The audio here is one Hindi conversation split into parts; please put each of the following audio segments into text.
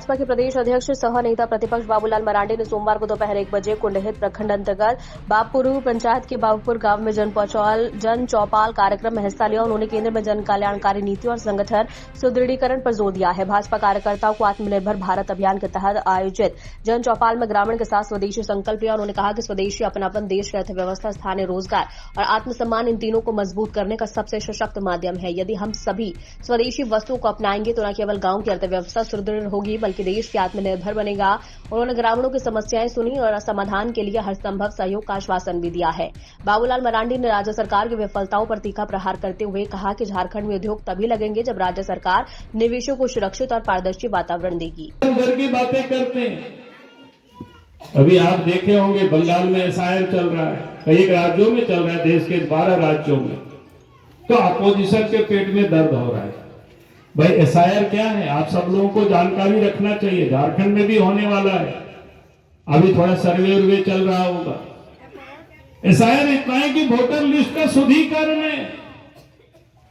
भाजपा के प्रदेश अध्यक्ष सह नेता प्रतिपक्ष बाबूलाल मरांडी ने सोमवार को दोपहर 1 बजे कुंडहित प्रखंड अंतर्गत बाबपुरू पंचायत के बाबूपुर गांव में जन चौपाल कार्यक्रम में हिस्सा लिया। उन्होंने केंद्र में जन कल्याणकारी नीति और संगठन सुदृढ़ीकरण पर जोर दिया है। भाजपा कार्यकर्ताओं को आत्मनिर्भर भारत अभियान के तहत आयोजित जन चौपाल में ग्रामीण के साथ स्वदेशी संकल्प लिया। उन्होंने कहा कि स्वदेशी अपनापन देश की अर्थव्यवस्था, स्थानीय रोजगार और आत्मसम्मान इन तीनों को मजबूत करने का सबसे सशक्त माध्यम है। यदि हम सभी स्वदेशी वस्तुओं को अपनाएंगे तो न केवल गांव की अर्थव्यवस्था सुदृढ़ होगी बल्कि देश की आत्मनिर्भर बनेगा। उन्होंने ग्रामीणों की समस्याएं सुनी और समाधान के लिए हर संभव सहयोग का आश्वासन भी दिया है। बाबूलाल मरांडी ने राज्य सरकार की विफलताओं पर तीखा प्रहार करते हुए कहा कि झारखंड में उद्योग तभी लगेंगे जब राज्य सरकार निवेशों को सुरक्षित और पारदर्शी वातावरण देगी। घर की बातें करते हैं। अभी आप देखे होंगे बंगाल में एसआईआर चल रहा है, कई राज्यों में चल रहा है, देश के 12 राज्यों में। तो अपोजिशन के पेट में दर्द हो रहा है। भाई एसआईआर क्या है, आप सब लोगों को जानकारी रखना चाहिए। झारखंड में भी होने वाला है, अभी थोड़ा सर्वे चल रहा होगा। एसआईआर इतना है कि वोटर लिस्ट का शुद्धिकरण है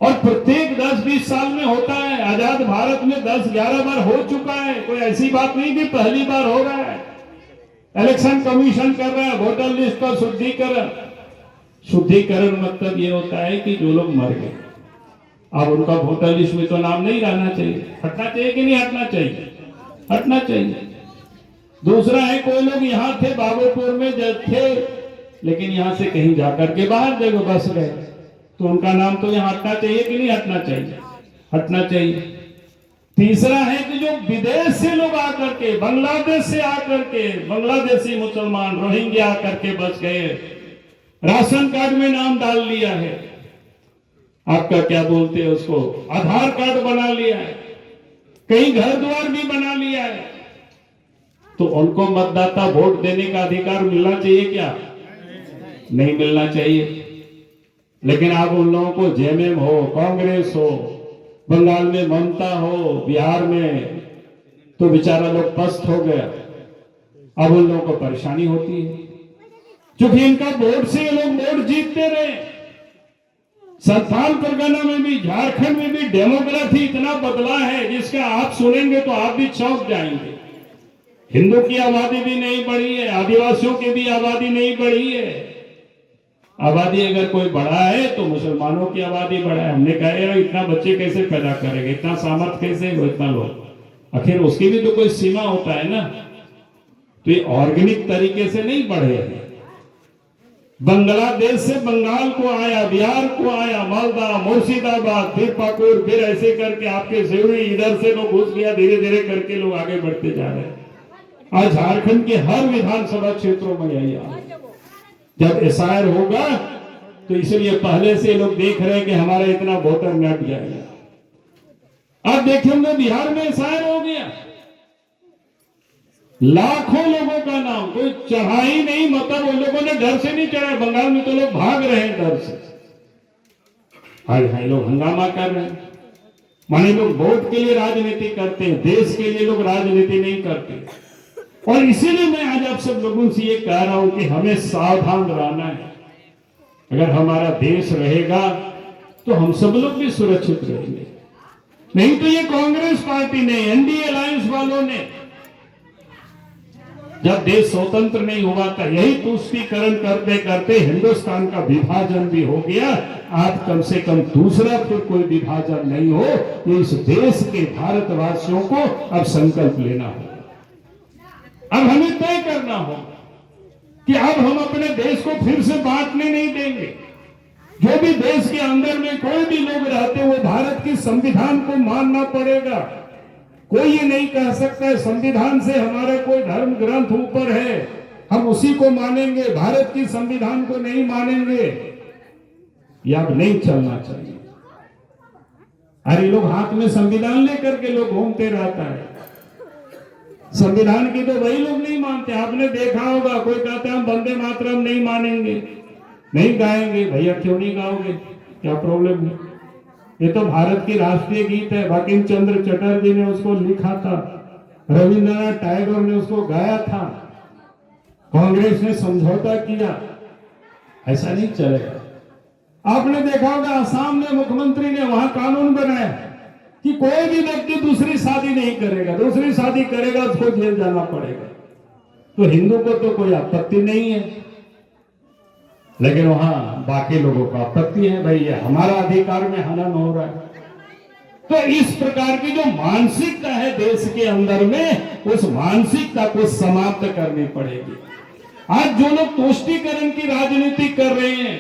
और प्रत्येक 10-20 साल में होता है। आजाद भारत में 10-11 बार हो चुका है, कोई ऐसी बात नहीं कि पहली बार हो रहा है। इलेक्शन कमीशन कर रहा है वोटर लिस्ट का शुद्धिकरण। शुद्धिकरण मतलब ये होता है कि जो लोग मर गए अब उनका वोटर लिस्ट में तो नाम नहीं रहना चाहिए। हटना चाहिए कि नहीं हटना चाहिए? हटना चाहिए। दूसरा है, कोई लोग यहाँ थे बाबूपुर में जब थे, लेकिन यहाँ से कहीं जाकर के बाहर देखो बस गए, तो उनका नाम तो यहाँ हटना चाहिए कि नहीं हटना चाहिए? हटना चाहिए। तीसरा है कि जो विदेश से लोग आकर के, बांग्लादेश से आकर के, बांग्लादेशी मुसलमान रोहिंग्या आकर के बस गए, राशन कार्ड में नाम डाल लिया है, आपका क्या बोलते हैं उसको, आधार कार्ड बना लिया है, कई घर द्वार भी बना लिया है, तो उनको मतदाता वोट देने का अधिकार मिलना चाहिए क्या? नहीं मिलना चाहिए। लेकिन आप उन लोगों को जेएमएम हो, कांग्रेस हो, बंगाल में ममता हो, बिहार में तो बेचारा लोग पस्त हो गया। अब उन लोगों को परेशानी होती है क्योंकि इनका वोट से ये लोग वोट जीतते रहे। संथाल परगना में भी, झारखंड में भी डेमोग्राफी इतना बदला है जिसका आप सुनेंगे तो आप भी चौंक जाएंगे। हिंदू की आबादी भी नहीं बढ़ी है, आदिवासियों की भी आबादी नहीं बढ़ी है। आबादी अगर कोई बढ़ा है तो मुसलमानों की आबादी बढ़ा है। हमने कहा यार इतना बच्चे कैसे पैदा करेंगे, इतना सामर्थ्य कैसे हो, इतना लोग, आखिर उसकी भी तो कोई सीमा होता है ना। तो ये ऑर्गेनिक तरीके से नहीं बढ़े हैं। बांग्लादेश से बंगाल को आया, बिहार को आया, मालदा, मुर्शिदाबाद, फिर पाकुर, फिर ऐसे करके आपके सिवनी, इधर से लोग घुस गया, धीरे धीरे करके लोग आगे बढ़ते जा रहे हैं। आज झारखंड के हर विधानसभा क्षेत्रों में यही है। जब एसआईआर होगा तो इसलिए पहले से लोग देख रहे हैं कि हमारा इतना वोटर नट जाएगा। अब देखेंगे बिहार में एसआईआर हो गया, लाखों लोगों का नाम, कोई चढ़ा ही नहीं, मतलब उन लोगों ने डर से नहीं चढ़ा। बंगाल में तो लोग भाग रहे हैं डर से। हाय लोग हंगामा कर रहे हैं, माने लोग वोट के लिए राजनीति करते हैं, देश के लिए लोग राजनीति नहीं करते। और इसीलिए मैं आज आप सब लोगों से ये कह रहा हूं कि हमें सावधान रहना है। अगर हमारा देश रहेगा तो हम सब लोग भी सुरक्षित रहेंगे। नहीं तो ये कांग्रेस पार्टी ने, एनडीए अलायंस वालों ने, जब देश स्वतंत्र नहीं हुआ था, यही तुष्टीकरण करते करते हिंदुस्तान का विभाजन भी हो गया। आज कम से कम दूसरा फिर कोई विभाजन नहीं हो, ये इस देश के भारतवासियों को अब संकल्प लेना हो। अब हमें तय करना हो कि अब हम अपने देश को फिर से बांटने नहीं देंगे। जो भी देश के अंदर में कोई भी लोग रहते वो भारत की संविधान को मानना पड़ेगा। कोई ये नहीं कह सकता है संविधान से हमारा कोई धर्म ग्रंथ ऊपर है, हम उसी को मानेंगे, भारत की संविधान को नहीं मानेंगे। ये अब नहीं चलना चाहिए। अरे लोग हाथ में संविधान लेकर के लोग घूमते रहता है। संविधान की तो वही लोग नहीं मानते। आपने देखा होगा, कोई कहता है हम वंदे मातरम नहीं मानेंगे, नहीं गाएंगे। भैया क्यों नहीं गाओगे, क्या प्रॉब्लम है? ये तो भारत की राष्ट्रीय गीत है। बंकिम चंद्र चटर्जी ने उसको लिखा था, रविंद्रनाथ टैगोर ने उसको गाया था, कांग्रेस ने समझौता किया। ऐसा नहीं चलेगा। आपने देखा होगा, असम में मुख्यमंत्री ने वहां कानून बनाया कि कोई भी व्यक्ति दूसरी शादी नहीं करेगा, दूसरी शादी करेगा उसको जेल जाना पड़ेगा। तो हिंदू को तो कोई आपत्ति नहीं है, लेकिन वहां बाकी लोगों को आपत्ति है, भाई ये हमारा अधिकार में हनन हो रहा है। तो इस प्रकार की जो मानसिकता है देश के अंदर में, उस मानसिकता को समाप्त करनी पड़ेगी। आज जो लोग तुष्टीकरण की राजनीति कर रहे हैं,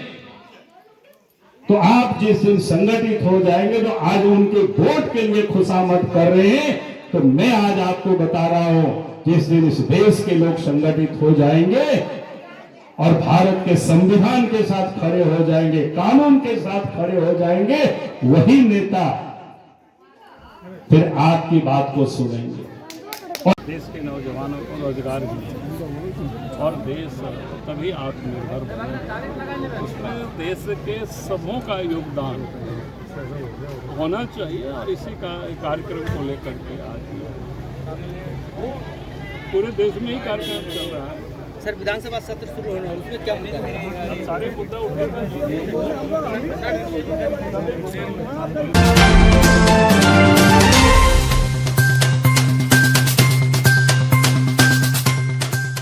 तो आप जिस दिन संगठित हो जाएंगे, तो आज उनके वोट के लिए खुशामद कर रहे हैं, तो मैं आज आपको बता रहा हूं, जिस दिन इस देश के लोग संगठित हो जाएंगे और भारत के संविधान के साथ खड़े हो जाएंगे, कानून के साथ खड़े हो जाएंगे, वही नेता फिर आपकी बात को सुनेंगे। और देश के नौजवानों को रोजगार मिले और देश तभी आत्मनिर्भर बने, उसमें देश के सबों का योगदान होना चाहिए। और इसी का कार्यक्रम को लेकर के आज पूरे देश में ही कार्यक्रम चल रहा है। सर, विधानसभा सत्र शुरू होना है, उसमें क्या मुद्दा है? सारे मुद्दा उठे